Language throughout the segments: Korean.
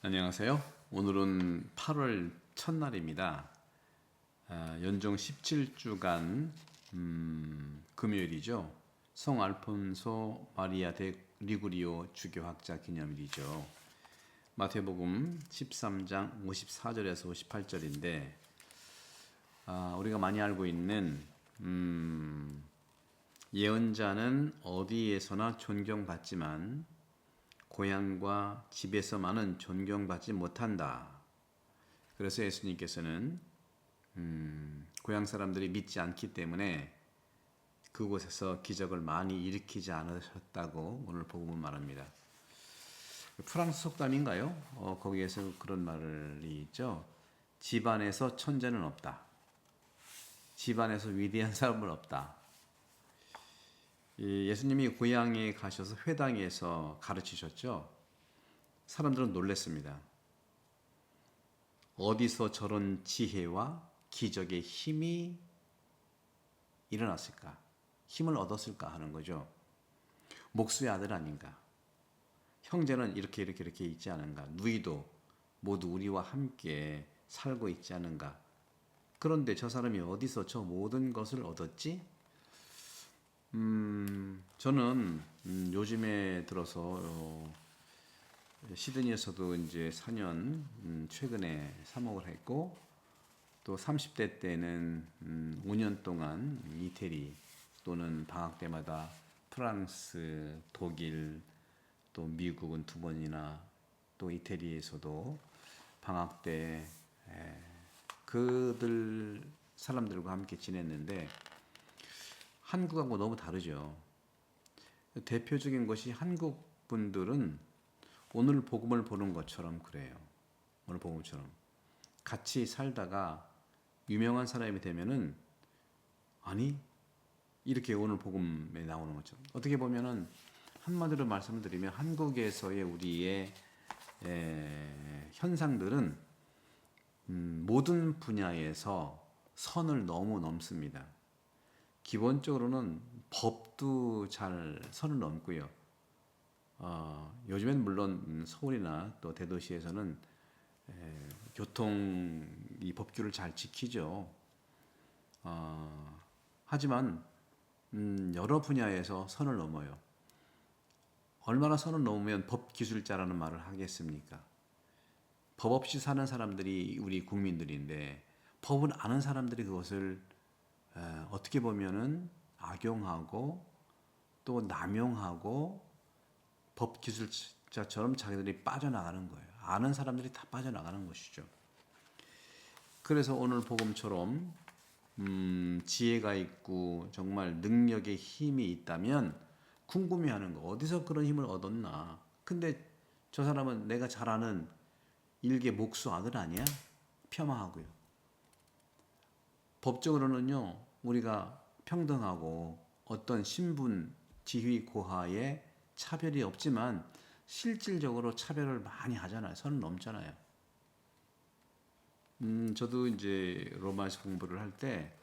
안녕하세요. 오늘은 8월 첫날입니다. 연중 17주간 금요일이죠. 성 알폰소 마리아 데 리구리오 주교학자 기념일이죠. 마태복음 13장 54절에서 58절인데 우리가 많이 알고 있는 예언자는 어디에서나 존경받지만 고향과 집에서만은 존경받지 못한다. 그래서 예수님께서는 고향 사람들이 믿지 않기 때문에 그곳에서 기적을 많이 일으키지 않으셨다고 오늘 복음은 말합니다. 프랑스 속담인가요? 거기에서 그런 말이 있죠. 집안에서 천재는 없다. 집안에서 위대한 사람은 없다. 예수님이 고향에 가셔서 회당에서 가르치셨죠. 사람들은 놀랐습니다. 어디서 저런 지혜와 기적의 힘이 일어났을까? 힘을 얻었을까 하는 거죠. 목수의 아들 아닌가? 형제는 이렇게 있지 않은가? 누이도 모두 우리와 함께 살고 있지 않은가? 그런데 저 사람이 어디서 저 모든 것을 얻었지? 저는 요즘에 들어서 시드니에서도 이제 4년 최근에 사목을 했고 또 30대 때는 5년 동안 이태리 또는 방학 때마다 프랑스, 독일 또 미국은 2번이나 또 이태리에서도 방학 때 그들 사람들과 함께 지냈는데 한국하고 너무 다르죠. 대표적인 것이 한국 분들은 오늘 복음을 보는 것처럼 그래요. 오늘 복음처럼 같이 살다가 유명한 사람이 되면은 아니 이렇게 오늘 복음에 나오는 것처럼 어떻게 보면은 한마디로 말씀드리면 한국에서의 우리의 현상들은 모든 분야에서 선을 너무 넘습니다. 기본적으로는 법도 잘 선을 넘고요. 요즘엔 물론 서울이나 또 대도시에서는 교통 이 법규를 잘 지키죠. 하지만 여러 분야에서 선을 넘어요. 얼마나 선을 넘으면 법기술자라는 말을 하겠습니까? 법 없이 사는 사람들이 우리 국민들인데 법을 아는 사람들이 그것을 어떻게 보면은 악용하고 또 남용하고 법기술자처럼 자기들이 빠져나가는 거예요. 아는 사람들이 다 빠져나가는 것이죠. 그래서 오늘 복음처럼 지혜가 있고 정말 능력의 힘이 있다면 궁금해하는 거. 어디서 그런 힘을 얻었나? 근데 저 사람은 내가 잘 아는 일개 목수 아들 아니야? 폄하하고요. 법적으로는요, 우리가 평등하고 어떤 신분, 지위, 고하에 차별이 없지만 실질적으로 차별을 많이 하잖아요. 선을 넘잖아요. 저도 이제 로마에서 공부를 할 때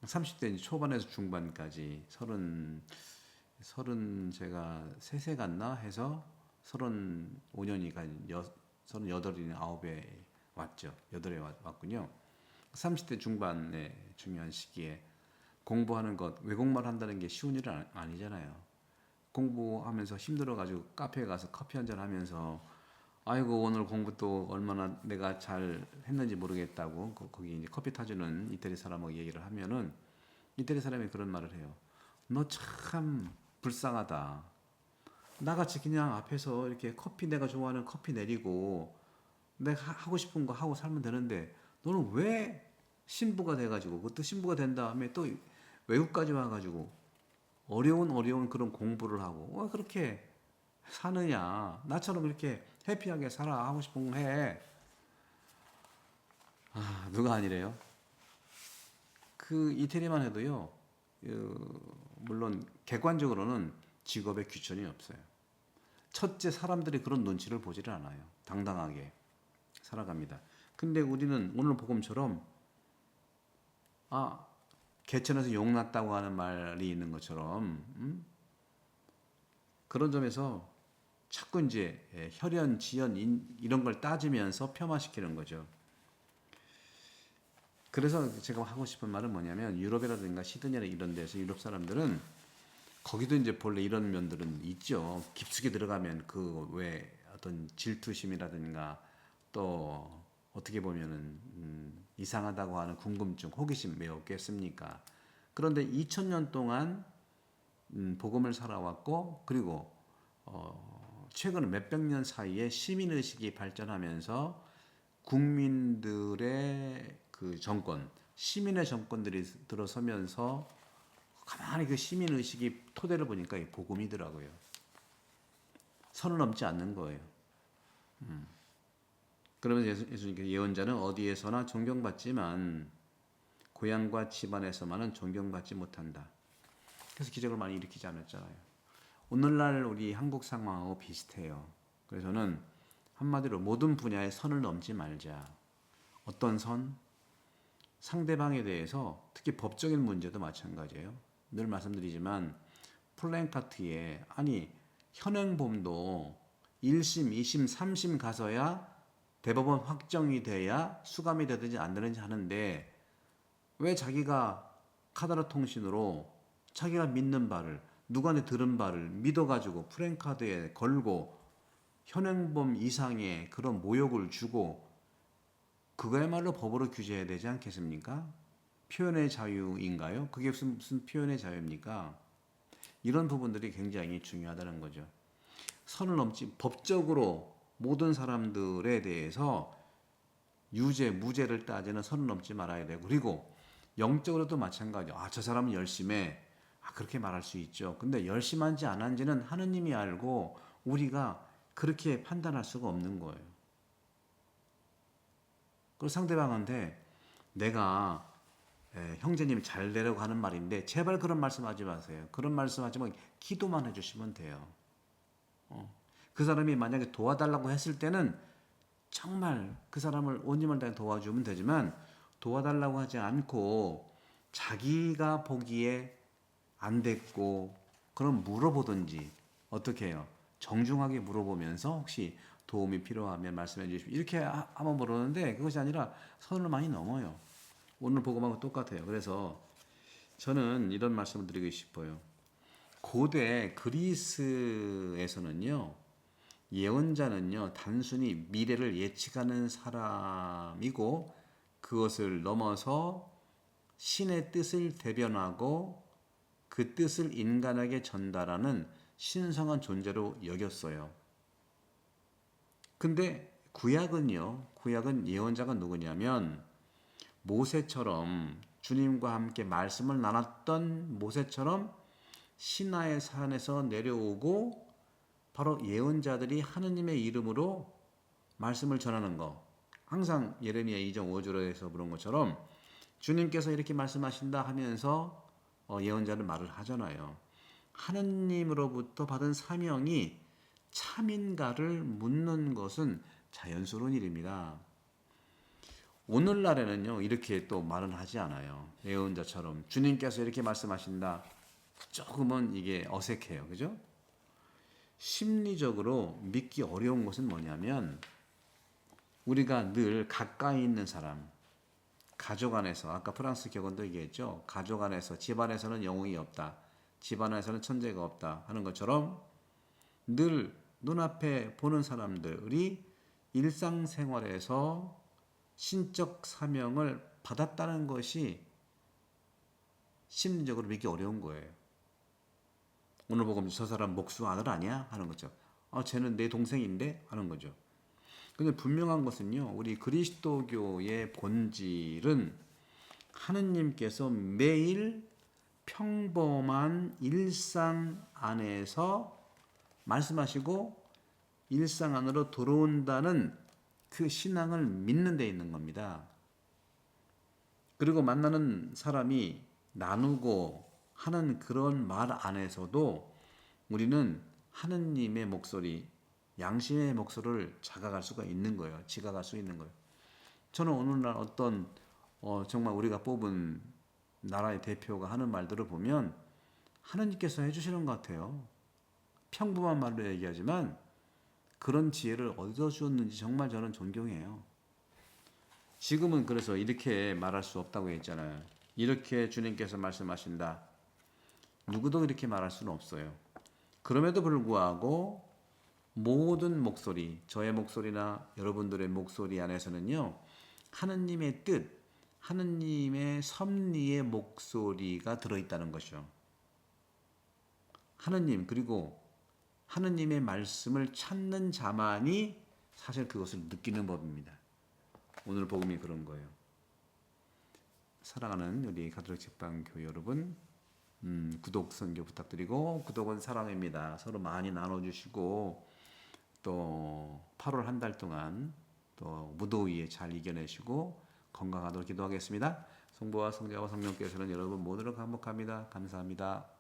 30대 초반에서 중반까지 서른 제가 3세 갔나 해서 35년이가 38이나 9에 왔죠. 8에 왔군요. 30대 중반의 중요한 시기에 공부하는 것, 외국말 한다는 게 쉬운 일은 아니잖아요. 공부하면서 힘들어가지고 카페에 가서 커피 한잔 하면서 아이고 오늘 공부 또 얼마나 내가 잘 했는지 모르겠다고 거기 이제 커피 타주는 이태리 사람하고 얘기를 하면은 이태리 사람이 그런 말을 해요. 너 참 불쌍하다. 나같이 그냥 앞에서 이렇게 커피 내가 좋아하는 커피 내리고 내가 하고 싶은 거 하고 살면 되는데 너는 왜 신부가 돼가지고 그것도 신부가 된 다음에 또 외국까지 와가지고 어려운 그런 공부를 하고 왜 그렇게 사느냐. 나처럼 이렇게 해피하게 살아. 하고 싶은 거 해. 누가 아니래요? 그 이태리만 해도요. 물론 객관적으로는 직업에 귀천이 없어요. 첫째 사람들이 그런 눈치를 보지를 않아요. 당당하게 살아갑니다. 근데 우리는 오늘 복음처럼 개천에서 용 났다고 하는 말이 있는 것처럼 그런 점에서 자꾸 이제 혈연, 지연 이런 걸 따지면서 폄하시키는 거죠. 그래서 제가 하고 싶은 말은 뭐냐면 유럽이라든가 시드니나 이런 데서 유럽 사람들은 거기도 이제 본래 이런 면들은 있죠. 깊숙이 들어가면 그 왜 어떤 질투심이라든가 또 어떻게 보면은 이상하다고 하는 궁금증, 호기심 왜 없겠습니까? 그런데 2000년 동안 복음을 살아왔고 그리고 최근 몇백 년 사이에 시민의식이 발전하면서 국민들의 그 정권, 시민의 정권들이 들어서면서 가만히 그 시민의식이 토대를 보니까 이 복음이더라고요. 선을 넘지 않는 거예요. 그러면 예수님께서 예언자는 어디에서나 존경받지만 고향과 집안에서만은 존경받지 못한다. 그래서 기적을 많이 일으키지 않았잖아요. 오늘날 우리 한국 상황하고 비슷해요. 그래서 저는 한마디로 모든 분야에 선을 넘지 말자. 어떤 선? 상대방에 대해서 특히 법적인 문제도 마찬가지예요. 늘 말씀드리지만 플랜카트에 아니 현행범도 1심, 2심, 3심 가서야 대법원 확정이 돼야 수감이 되든지 안 되든지 하는데 왜 자기가 카더라 통신으로 자기가 믿는 바를 누구한테 들은 바를 믿어가지고 프랜카드에 걸고 현행범 이상의 그런 모욕을 주고 그거야말로 법으로 규제해야 되지 않겠습니까? 표현의 자유인가요? 그게 무슨 표현의 자유입니까? 이런 부분들이 굉장히 중요하다는 거죠. 선을 넘지 법적으로 모든 사람들에 대해서 유죄, 무죄를 따지는 선을 넘지 말아야 되고 그리고 영적으로도 마찬가지죠. 저 사람은 열심해. 그렇게 말할 수 있죠. 근데 열심한지 안 한지는 하느님이 알고 우리가 그렇게 판단할 수가 없는 거예요. 그리고 상대방한테 내가 형제님 잘 되려고 하는 말인데 제발 그런 말씀하지 마세요. 그런 말씀하지만 기도만 해주시면 돼요. 그 사람이 만약에 도와달라고 했을 때는 정말 그 사람을 온 힘을 다해 도와주면 되지만 도와달라고 하지 않고 자기가 보기에 안 됐고 그럼 물어보든지 어떻게 해요? 정중하게 물어보면서 혹시 도움이 필요하면 말씀해 주십시오. 이렇게 한번 물었는데 그것이 아니라 선을 많이 넘어요. 오늘 복음하고 똑같아요. 그래서 저는 이런 말씀을 드리고 싶어요. 고대 그리스에서는요. 예언자는요. 단순히 미래를 예측하는 사람이고 그것을 넘어서 신의 뜻을 대변하고 그 뜻을 인간에게 전달하는 신성한 존재로 여겼어요. 근데 구약은 예언자가 누구냐면 모세처럼 주님과 함께 말씀을 나눴던 모세처럼 시나의 산에서 내려오고 바로 예언자들이 하느님의 이름으로 말씀을 전하는 거. 항상 예레미야 2장 5절에서 그런 것처럼 주님께서 이렇게 말씀하신다 하면서 예언자는 말을 하잖아요. 하느님으로부터 받은 사명이 참인가를 묻는 것은 자연스러운 일입니다. 오늘날에는요 이렇게 또 말은 하지 않아요. 예언자처럼 주님께서 이렇게 말씀하신다. 조금은 이게 어색해요. 그죠? 심리적으로 믿기 어려운 것은 뭐냐면 우리가 늘 가까이 있는 사람 가족 안에서 아까 프랑스 격언도 얘기했죠. 가족 안에서 집안에서는 영웅이 없다. 집안에서는 천재가 없다 하는 것처럼 늘 눈앞에 보는 사람들이 일상생활에서 신적 사명을 받았다는 것이 심리적으로 믿기 어려운 거예요. 오늘 보고 저 사람 목수 아들 아니야? 하는 거죠. 쟤는 내 동생인데? 하는 거죠. 근데 분명한 것은요. 우리 그리스도교의 본질은 하느님께서 매일 평범한 일상 안에서 말씀하시고 일상 안으로 들어온다는 그 신앙을 믿는 데 있는 겁니다. 그리고 만나는 사람이 나누고 하는 그런 말 안에서도 우리는 하느님의 목소리, 양심의 목소리를 자각할 수가 있는 거예요. 지각할 수 있는 거예요. 저는 오늘날 어떤 정말 우리가 뽑은 나라의 대표가 하는 말들을 보면 하느님께서 해주시는 것 같아요. 평범한 말로 얘기하지만 그런 지혜를 얻어주었는지 정말 저는 존경해요. 지금은 그래서 이렇게 말할 수 없다고 했잖아요. 이렇게 주님께서 말씀하신다. 누구도 이렇게 말할 수는 없어요. 그럼에도 불구하고 모든 목소리, 저의 목소리나 여러분들의 목소리 안에서는요, 하느님의 뜻, 하느님의 섭리의 목소리가 들어있다는 것이요. 하느님, 그리고 하느님의 말씀을 찾는 자만이 사실 그것을 느끼는 법입니다. 오늘 복음이 그런 거예요. 사랑하는 우리 가톨릭 책방교회 여러분, 구독 선교 부탁드리고, 구독은 사랑입니다. 서로 많이 나눠주시고, 또 8월 한 달 동안 또 무더위에 잘 이겨내시고 건강하도록 기도하겠습니다. 성부와 성자와 성령께서는 여러분 모두를 감복합니다. 감사합니다.